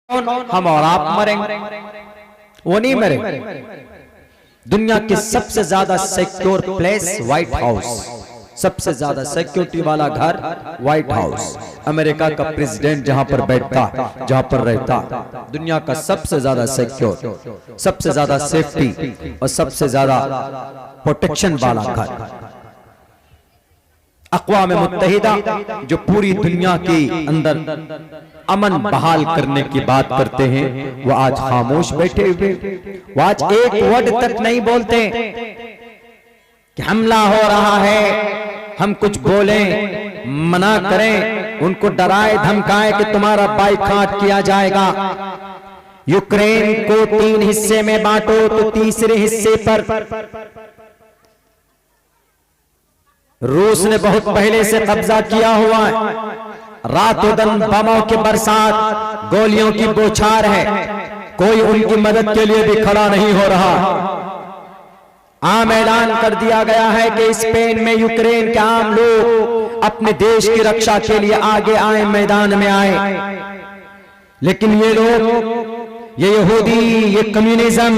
हम और आप मरेंगे, वो नहीं मरेंगे। दुनिया के सबसे ज्यादा सिक्योर प्लेस व्हाइट हाउस, सबसे ज्यादा सिक्योरिटी वाला घर व्हाइट हाउस। अमेरिका का प्रेसिडेंट जहां पर बैठता, जहां पर रहता, दुनिया का सबसे ज्यादा सिक्योर, सबसे ज्यादा सेफ्टी और सबसे ज्यादा प्रोटेक्शन वाला घर। अक़वाम मुत्तहिदा जो पूरी दुनिया के अंदर अमन बहाल करने की बात करते हैं, वो आज खामोश बैठे हुए, वो आज एक वर्ड तक नहीं बोलते कि हमला हो रहा है, हम कुछ बोलें, मना करें, उनको डराए धमकाएं कि तुम्हारा बाइकाट किया जाएगा। यूक्रेन को 3 हिस्से में बांटो तो तीसरे हिस्से पर रूस ने बहुत पहले से कब्जा किया हुआ है। रातों दिन बमों की बरसात, गोलियों की बौछार है, कोई उनकी मदद के लिए भी खड़ा नहीं हो रहा। आम ऐलान कर दिया गया है कि स्पेन में यूक्रेन के आम लोग अपने देश की रक्षा के लिए आगे आए, मैदान में आए, लेकिन ये लोग, ये यहूदी, ये कम्युनिज्म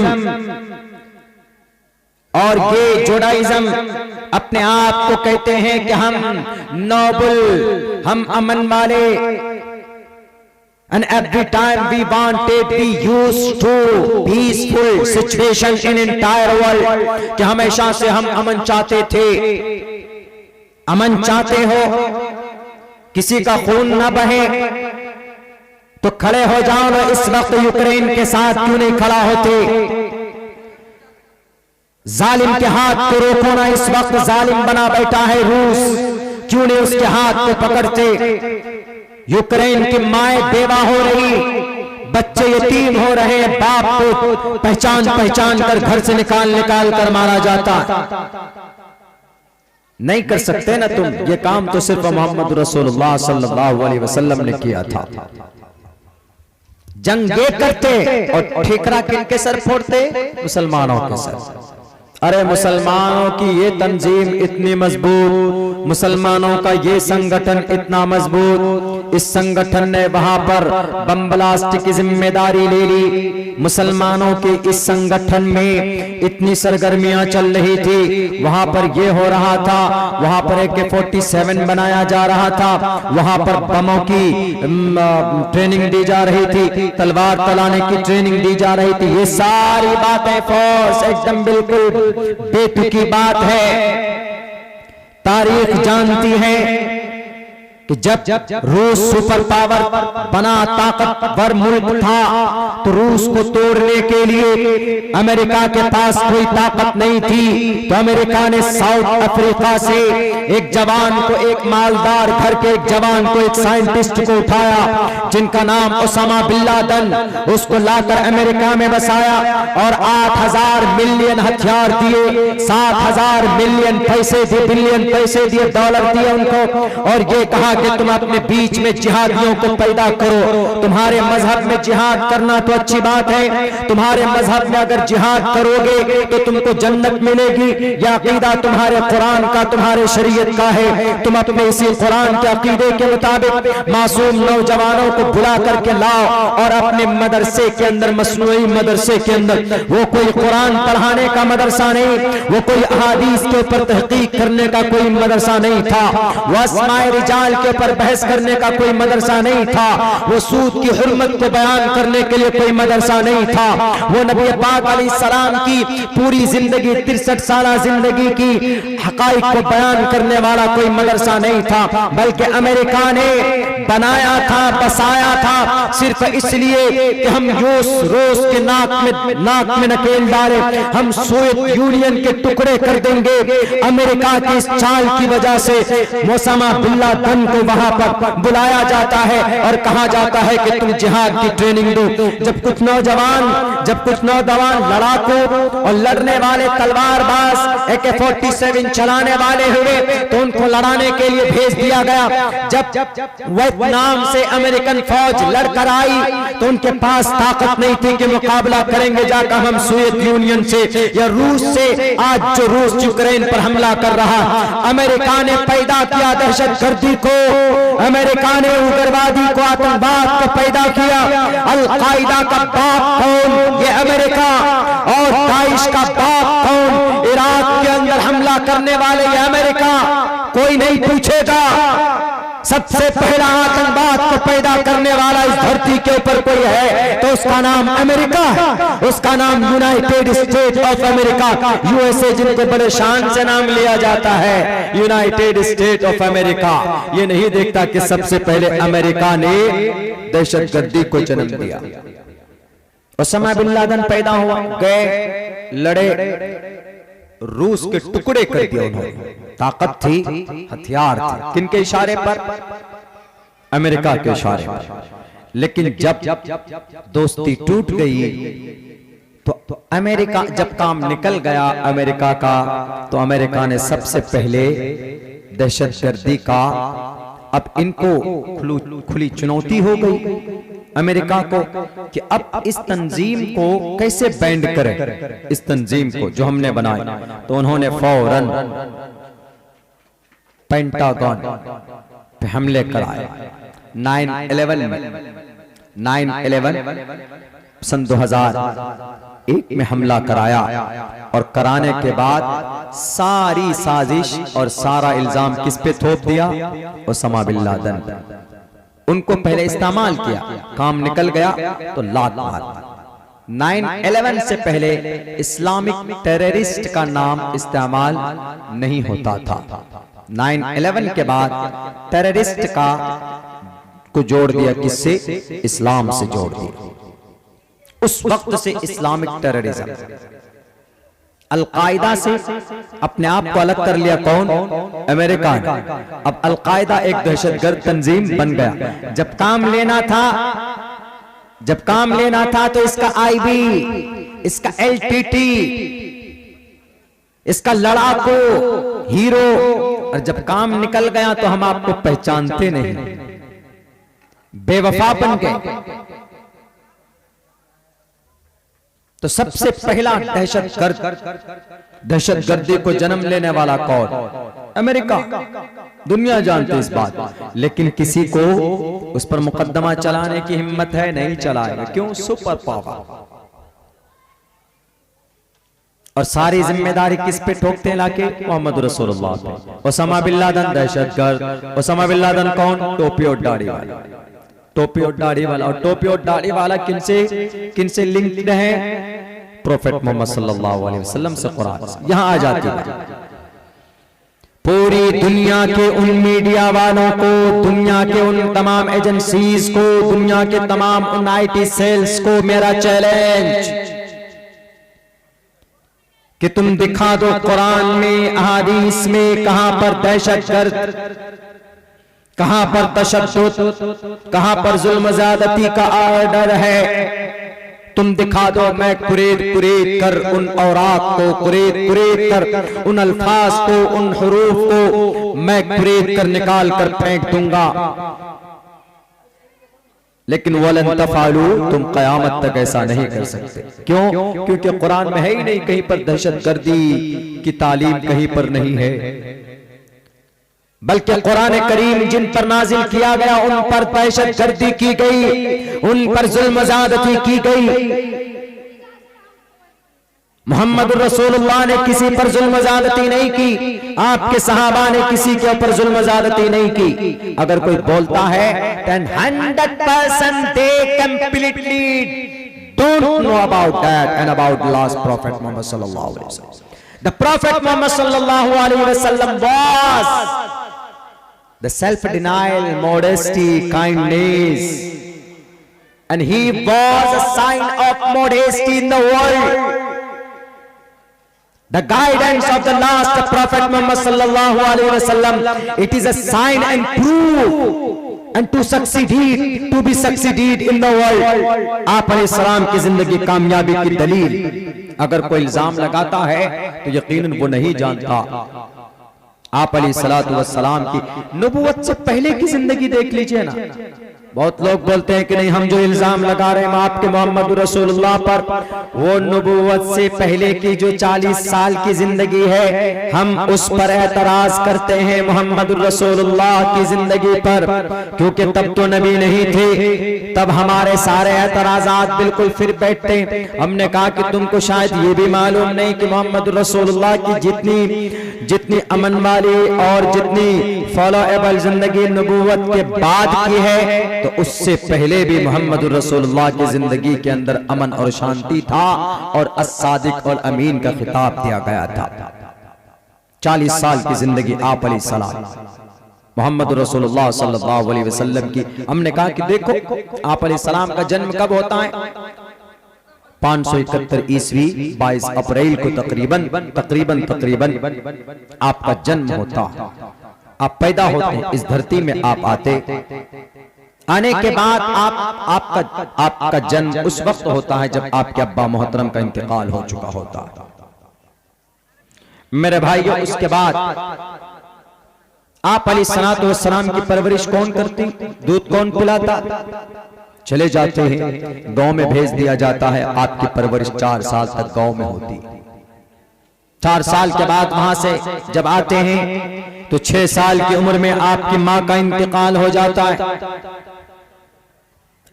और ये जुडाइज्म अपने आप को कहते हैं कि हम नोबल, हम अमन वाले, and every time we wanted we used to peaceful situation in entire world, कि हमेशा से हम अमन चाहते थे। अमन चाहते हो, किसी का खून न बहे तो खड़े हो जाओ ना। इस वक्त यूक्रेन के साथ क्यों नहीं खड़ा होते? जालिम के हाथ को रोको ना। इस वक्त जालिम बना बैठा है रूस, क्यों नहीं उसके हाथ को पकड़ते? यूक्रेन की माए बेवा हो रही, बच्चे यतीम हो रहे हैं, बाप को पहचान पहचान कर घर से निकाल कर मारा जाता। नहीं कर सकते ना तुम ये काम, तो सिर्फ मोहम्मद रसूलुल्लाह सल्लल्लाहु अलैहि वसल्लम ने किया था। जंग ये करते और ठिकरा किनके सर फोड़ते? मुसलमानों के सर। अरे मुसलमानों की ये तंजीम इतनी मजबूत, मुसलमानों का ये संगठन इतना मजबूत, इस संगठन ने वहां पर बम ब्लास्ट की जिम्मेदारी ले ली। मुसलमानों के इस संगठन में इतनी सरगर्मियां चल रही थी, वहां पर ये हो रहा था, वहां पर AK-47 बनाया जा रहा था, वहां पर बमों की ट्रेनिंग दी जा रही थी, तलवार चलाने की ट्रेनिंग दी जा रही थी। ये सारी बातें फोर्स एकदम बिल्कुल बेतुकी बात है। तारीख जानती है कि जब रूस सुपर पावर बना, ताकतवर मुल्क था, तो रूस को तोड़ने के लिए अमेरिका के पास कोई ताकत नहीं थी। तो अमेरिका ने साउथ अफ्रीका से एक जवान को, एक मालदार घर के एक जवान को, एक साइंटिस्ट को उठाया जिनका नाम ओसामा बिन लादेन, उसको लाकर अमेरिका में बसाया और 8,000 मिलियन हथियार दिए, 7,000 मिलियन पैसे दिए, बिलियन पैसे दिए, डॉलर दिए उनको, और ये कहा कि तुम अपने बीच में जिहादियों को पैदा करो। तुम्हारे मजहब में जिहाद करना तो अच्छी बात है, तुम्हारे मजहब में अगर जिहाद करोगे तो तुमको जन्नत मिलेगी, यह अकीदा तुम्हारे कुरान का, तुम्हारे शरीयत का है। तुम अपने इसी कुरान के अकीदे के मुताबिक मासूम नौजवानों को बुला करके लाओ और अपने मदरसे के अंदर, मसनूई मदरसे के अंदर, वो कोई कुरान पढ़ाने का मदरसा नहीं, वो कोई अहादीस के ऊपर तहकीक करने का कोई मदरसा नहीं था, वो अस्माए रिजाल के ऊपर बहस करने का कोई मदरसा नहीं था, वो सूद की हुर्मत को बयान करने के लिए कोई मदरसा नहीं था, वो नबी पाक अलैहिस्सलाम की पूरी जिंदगी, 63 साल जिंदगी की हकाइक को बयान करने वाला कोई मदरसा नहीं था, बल्कि अमेरिका ने बनाया था, बसाया था सिर्फ इसलिए कि हम रूस के नाक में नकेल डाले, हम सोवियत यूनियन के टुकड़े कर देंगे। अमेरिका की इस चाल की वजह से ओसामा बिन लादेन को वहां पर बुलाया जाता है और कहा जाता है कि तुम जिहाद की ट्रेनिंग दो। जब कुछ नौजवान लड़ाकू और लड़ने वाले तलवारबाज AK-47 चलाने वाले हुए तो उनको लड़ाने के लिए भेज दिया गया। जब वियतनाम से अमेरिकन फौज लड़कर आई तो उनके पास ताकत नहीं थी कि मुकाबला करेंगे जाकर हम सोवियत यूनियन से या रूस से। आज जो रूस यूक्रेन पर हमला कर रहा, अमेरिका ने पैदा किया दहशतगर्दी को, अमेरिका ने उग्रवादी को, आतंकवाद को पैदा किया। अल-कायदा का बाप कौन? ये अमेरिका। और दाइश का बाप कौन? इराक के अंदर हमला करने वाले ये अमेरिका। कोई नहीं पूछेगा। सबसे पहला आतंकवाद को पैदा करने वाला इस धरती के ऊपर कोई है तो उसका नाम अमेरिका है, उसका नाम United state of America, USA, जिनको बड़े शान से नाम लिया जाता है, यूनाइटेड स्टेट ऑफ अमेरिका। ये नहीं देखता कि सबसे पहले अमेरिका ने दहशतगर्दी को जन्म दिया। ओसामा बिन लादेन पैदा हुआ, गए, लड़े, रूस के टुकड़े कर दिया उन्होंने। ताकत थी, हथियार थे, किनके इशारे पर? अमेरिका के इशारे पर। लेकिन जब दोस्ती टूट गई तो अमेरिका, जब काम निकल गया अमेरिका का, तो अमेरिका ने सबसे पहले दहशतगर्दी का, अब इनको खुली चुनौती हो गई अमेरिका को कि अब इस तंजीम को कैसे बैंड करें, इस तंजीम को जो हमने बनाई। तो उन्होंने फौरन पेंटागन पे हमले कराए। 9/11 में, 9/11 सन 2001 में हमला कराया और कराने के बाद सारी साजिश और सारा इल्जाम किस पे थोप दिया? Osama bin Laden. उनको पहले इस्तेमाल किया, काम निकल गया तो लात मार। 9/11 से पहले इस्लामिक टेररिस्ट का नाम इस्तेमाल नहीं होता था। 9/11 के बाद टेररिस्ट का को जोड़ दिया, किससे? इस्लाम से जोड़ दिया। उस वक्त से इस्लामिक टेररिज्म, अल-कायदा से अपने आप को अलग कर लिया। कौन? अमेरिका ने। अब अल-कायदा एक दहशतगर्द तंजीम बन गया। जब काम लेना था तो इसका आईबी, इसका एलटीटी, इसका लड़ाकू, हीरो, और जब काम निकल गया तो हम आपको पहचानते नहीं, बेवफा बन गए। तो सबसे पहला दहशतगर्दी को जन्म लेने वाला कौन? अमेरिका। दुनिया जानती इस बात, लेकिन किसी को उस पर मुकदमा चलाने की हिम्मत है? नहीं चलाएगा। क्यों? Super power. और सारी जिम्मेदारी किस पे ठोकते हैं लाके? मोहम्मद रसूलुल्लाह पे। ओसामा बिन लादेन दहशतगर्द। ओसामा बिन लादेन कौन? टोपी और दाढ़ी वाला, टोपी और दाढ़ी वाला। और टोपी और दाढ़ी वाला किनसे लिंक्ड है? प्रोफेट मोहम्मद सल्लल्लाहु अलैहि वसल्लम से, कुरान से। यहां आ जाती है पूरी दुनिया के उन मीडिया वालों को, दुनिया के उन तमाम एजेंसीज को, दुनिया के तमाम उन आईटी सेल्स को मेरा चैलेंज कि तुम दिखा दो कुरान में, अहादीस में कहां पर दहशतगर्द, कहां पर तशद्दुद, कहां पर जुल्म ज़्यादती का ऑर्डर है। तुम दिखा दो, मैं कुरेद कर उन औरात को, कुरेद कर उन अल्फाज को, उन हुरूफ को मैं कुरेद कर निकाल कर फेंक दूंगा। लेकिन वलन तफालू, तुम कयामत तक ऐसा नहीं कर सकते। क्यों? क्योंकि कुरान में है ही नहीं, कहीं पर दहशतगर्दी की तालीम कहीं पर नहीं है। बल्कि कुरान करीम जिन पर नाजिल किया गया उन पर दहशतगर्दी की गई, उन पर जुल्म ज़्यादती की गई। मोहम्मद रसूलुल्लाह ने किसी पर जुल्म ज़्यादती नहीं की, आपके सहाबा ने किसी के ऊपर जुल्म ज़्यादती नहीं की। अगर कोई बोलता है 100% they completely don't know about that and about the last prophet Muhammad sallallahu alaihi wasallam. The prophet Muhammad sallallahu alaihi wasallam was the self-denial, modesty, kindness, and he was a sign of modesty in the world. The guidance of the last prophet Muhammad sallallahu alaihi wasallam, it is a sign and proof and to be succeeded in the world. आप अलैहिस्सलाम की जिंदगी कामयाबी की दलील अगर कोई इल्जाम लगाता है तो यकीनन वो नहीं जानता। आप अलैहिस्सलातु वस्सलाम की नबुव्वत से पहले की जिंदगी देख लीजिए ना, बहुत लोग बोलते हैं कि नहीं, हम जो इल्जाम लगा रहे हैं आपके मोहम्मद रसूलुल्लाह पर, वो नबूवत से पहले की जो 40 साल की जिंदगी है, हम उस पर एतराज करते हैं मोहम्मद रसूलुल्लाह की जिंदगी पर, क्योंकि तब तो नबी नहीं थे। तब हमारे सारे एतराजात बिल्कुल फिर बैठते। हमने कहा कि तुमको शायद ये भी मालूम नहीं कि मोहम्मद रसूलुल्लाह की जितनी अमन वाली और जितनी फॉलोएबल जिंदगी नबूवत के बाद की है, तो उससे पहले भी मोहम्मद रसूलुल्लाह की जिंदगी के अंदर अमन और शांति था और as-सादिक और अमीन का खिताब दिया गया था। 40 साल की जिंदगी आप अलैहिस्सलाम मोहम्मद रसूलुल्लाह सल्लल्लाहु अलैहि वसल्लम की। हमने कहा कि देखो आप अलैहिस्सलाम का जन्म कब होता है? 571 ईस्वी 22 अप्रैल को तकरीबन आपका जन्म होता है। आप पैदा होते हैं, इस धरती में आप आते, आने के बाद आपका जन्म उस वक्त होता है जब आपके अब्बा मोहतरम का इंतकाल हो चुका होता है। मेरे भाइयों, उसके बाद आप अलैहिस्सलातु वस्सलाम की परवरिश कौन करती? दूध कौन पिलाता? चले जाते हैं, गांव में भेज दिया जाता है। आपकी परवरिश 4 साल तक गांव में होती। 4 साल के बाद वहां से जब आते हैं तो 6 साल की उम्र में आपकी मां का इंतकाल हो जाता है।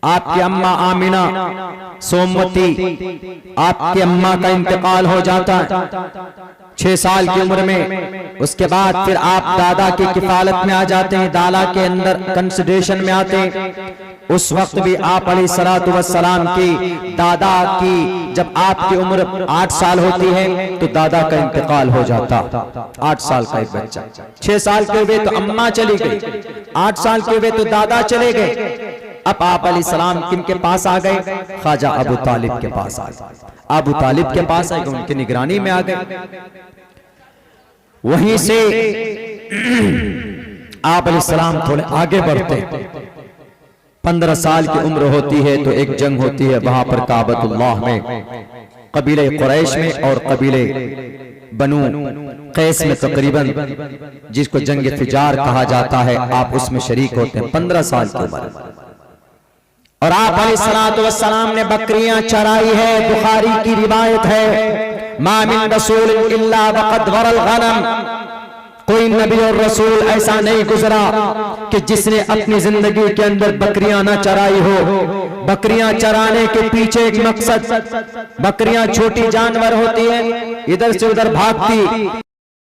आपकी अम्मा आमिना सोमवती, आपकी अम्मा का इंतकाल हो जाता है 6 साल की उम्र में। उसके बाद फिर आप दादा की किफालत में आ जाते हैं, दादा के अंदर कंसिडरेशन में आते हैं। उस वक्त भी आप अलैहिस्सलातु वस्सलाम की दादा की जब आपकी उम्र 8 साल होती है तो दादा का इंतकाल हो जाता। 8 साल का एक बच्चा, 6 साल के हुए तो अम्मा चली गई, 8 साल के हुए तो दादा चले गए। अब आप अलैहिस्सलाम किनके पास आ गए? ख्वाजा अबू तालिब के पास आ गए। अबू तालिब के पास आए, उनकी निगरानी में आ गए। वहीं से आप अलैहिस्सलाम थोड़े आगे बढ़ते। 15 साल की उम्र होती है तो एक जंग होती है वहां पर काबतुल्लाह में, कबीले कुरैश में और कबीले बनु कैस में, तकरीबन जिसको जंग फिजार कहा जाता है। आप उसमें शरीक होते हैं 15 साल की उम्र। और आप अलैहिस्सलातु वस्सलाम ने बकरियां चराई है। बुखारी की रिवायत है, मा मिन रसूल इल्ला वक़द वरल गनम, कोई नबी और रसूल ऐसा नहीं गुजरा कि जिसने अपनी जिंदगी के अंदर बकरियां ना चराई हो। बकरियां चराने के पीछे एक मकसद, बकरियां छोटी जानवर होती है, इधर से उधर भागती,